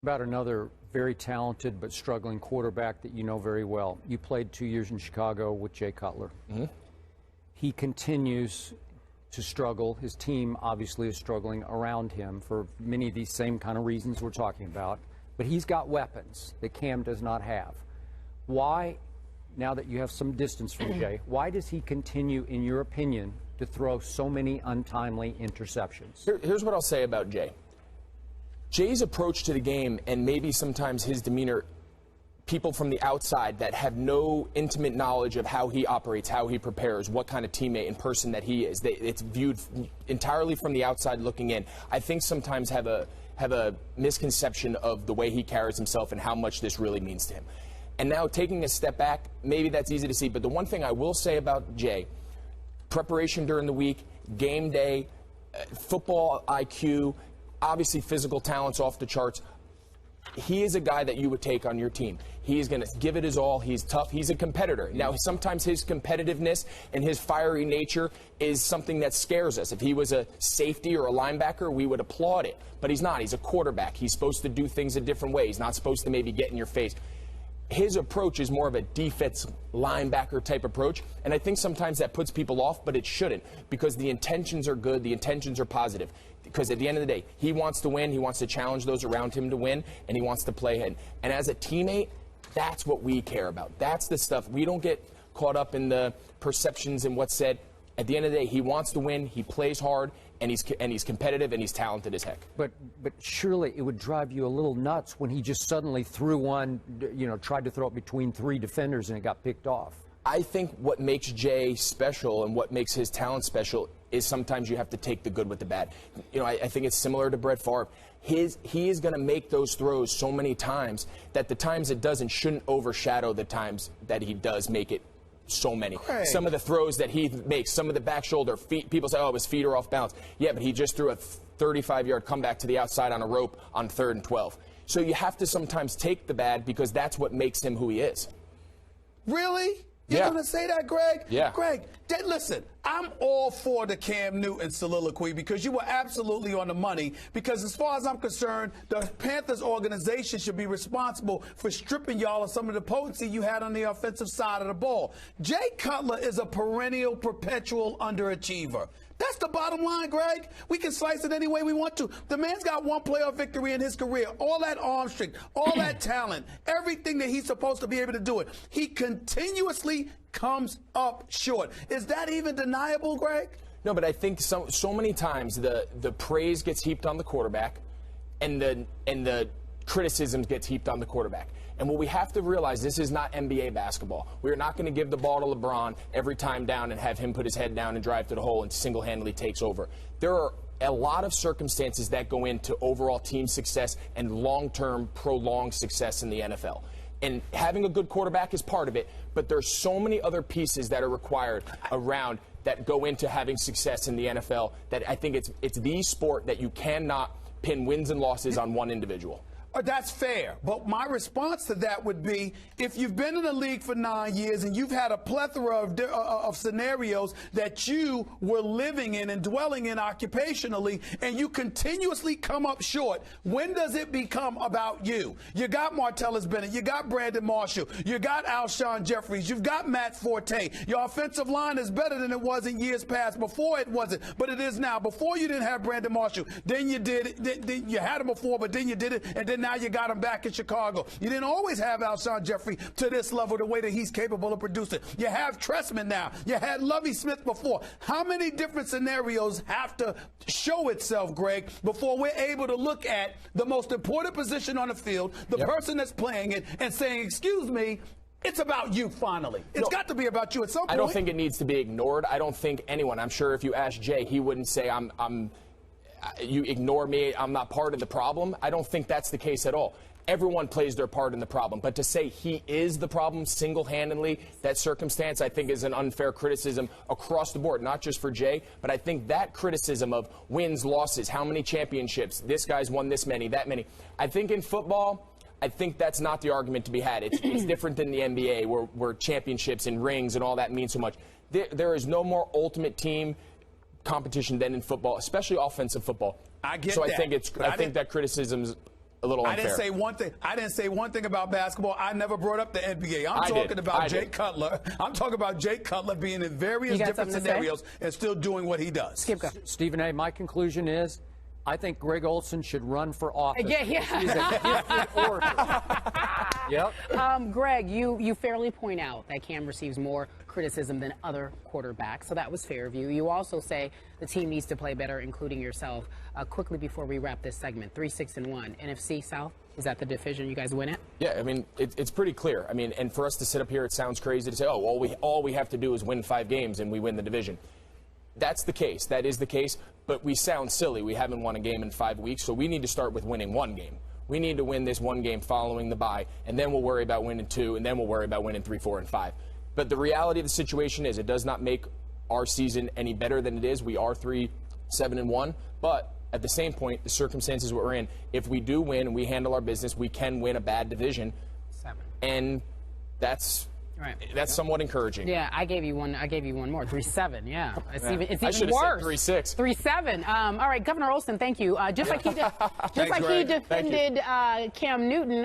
About another very talented but struggling quarterback that you know very well. You played 2 years in Chicago with Jay Cutler. Mm-hmm. He continues to struggle. His team obviously is struggling around him for many of these same kind of reasons we're talking about. But he's got weapons that Cam does not have. Why, now that you have some distance from Jay, why does he continue, in your opinion, to throw so many untimely interceptions? Here's what I'll say about Jay. Jay's approach to the game, and maybe sometimes his demeanor, people from the outside that have no intimate knowledge of how he operates, how he prepares, what kind of teammate and person that he is, it's viewed entirely from the outside looking in. I think sometimes have a misconception of the way he carries himself and how much this really means to him. And now taking a step back, maybe that's easy to see, but the one thing I will say about Jay, preparation during the week, game day, football IQ, obviously physical talent's off the charts. He is a guy that you would take on your team. He is going to give it his all. He's tough. He's a competitor. Now, sometimes his competitiveness and his fiery nature is something that scares us. If he was a safety or a linebacker, we would applaud it. But he's not. He's a quarterback. He's supposed to do things a different way. He's not supposed to maybe get in your face. His approach is more of a defense linebacker type approach, and I think sometimes that puts people off, but it shouldn't, because the intentions are good, the intentions are positive. Because at the end of the day, he wants to win, he wants to challenge those around him to win, and he wants to play ahead. And as a teammate, that's what we care about. That's the stuff. We don't get caught up in the perceptions and what's said. At the end of the day, he wants to win, he plays hard, and he's competitive, and he's talented as heck. But surely it would drive you a little nuts when he just suddenly threw one, tried to throw it between three defenders and it got picked off. I think what makes Jay special and what makes his talent special is sometimes you have to take the good with the bad. I think it's similar to Brett Favre. He is going to make those throws so many times that the times it doesn't shouldn't overshadow the times that he does make it so many. Craig. Some of the throws that he makes, some of the back shoulder, feet, people say, oh, his feet are off balance. Yeah, but he just threw a 35-yard comeback to the outside on a rope on 3rd and 12. So you have to sometimes take the bad because that's what makes him who he is. Really? You're Yeah. going to say that, Greg? Yeah. Greg, listen, I'm all for the Cam Newton soliloquy because you were absolutely on the money. Because as far as I'm concerned, the Panthers organization should be responsible for stripping y'all of some of the potency you had on the offensive side of the ball. Jay Cutler is a perennial, perpetual underachiever. That's the bottom line, Greg. We can slice it any way we want to. The man's got one playoff victory in his career. All that arm strength, all that talent, everything that he's supposed to be able to do it. He continuously comes up short. Is that even deniable, Greg? No, but I think so many times the praise gets heaped on the quarterback and the criticisms gets heaped on the quarterback. And what we have to realize, this is not NBA basketball. We're not going to give the ball to LeBron every time down and have him put his head down and drive to the hole and single-handedly takes over. There are a lot of circumstances that go into overall team success and long-term, prolonged success in the NFL. And having a good quarterback is part of it, but there's so many other pieces that are required around that go into having success in the NFL that I think it's the sport that you cannot pin wins and losses on one individual. That's fair. But my response to that would be, if you've been in the league for 9 years and you've had a plethora of scenarios that you were living in and dwelling in occupationally, and you continuously come up short, when does it become about you? You got Martellus Bennett, you got Brandon Marshall, you got Alshon Jeffries, you've got Matt Forte. Your offensive line is better than it was in years past. Before it wasn't, but it is now. Before you didn't have Brandon Marshall, then you did it. Then you had him before, but then you did it, and then now you got him back in Chicago. You didn't always have Alshon Jeffrey to this level, the way that he's capable of producing. You have Tressman now. You had Lovie Smith before. How many different scenarios have to show itself, Greg, before we're able to look at the most important position on the field, the person that's playing it, and saying, excuse me, it's about you finally. It's got to be about you at some point. I don't think it needs to be ignored. I don't think anyone, I'm sure if you ask Jay, he wouldn't say you ignore me, I'm not part of the problem. I don't think that's the case at all. Everyone plays their part in the problem. But to say he is the problem single-handedly, that circumstance, I think is an unfair criticism across the board, not just for Jay, but I think that criticism of wins, losses, how many championships, this guy's won this many, that many. I think in football, I think that's not the argument to be had. It's different than the NBA where championships and rings and all that mean so much. There is no more ultimate team competition than in football, especially offensive football. I get so that. I think that criticism's a little unfair. I didn't say one thing about basketball. I never brought up the NBA. I'm talking about Jay Cutler. I'm talking about Jay Cutler being in various different scenarios and still doing what he does. Skip, go. Stephen A., my conclusion is, I think Greg Olson should run for office. Yeah. He's a gifted orator. Yep. Greg, you fairly point out that Cam receives more criticism than other quarterbacks, so that was fair of you. You also say the team needs to play better, including yourself. Quickly before we wrap this segment, 3-6-1, NFC South, is that the division you guys win it? Yeah, I mean, it's pretty clear. I mean, and for us to sit up here, it sounds crazy to say, oh, all we have to do is win 5 games and we win the division. That's the case. That is the case. But we sound silly. We haven't won a game in 5 weeks, so we need to start with winning 1 game. We need to win this 1 game following the bye, and then we'll worry about winning 2, and then we'll worry about winning 3, 4, and 5. But the reality of the situation is it does not make our season any better than it is. We are 3-7-1, but at the same point, the circumstances we're in, if we do win and we handle our business, we can win a bad division. 7. And that's... Right. That's somewhat encouraging. Yeah, I gave you one more. 3-7. Yeah, it's even I should have said worse. 3-6. 3-7. All right, Governor Olson, thank you. Just like he defended Cam Newton.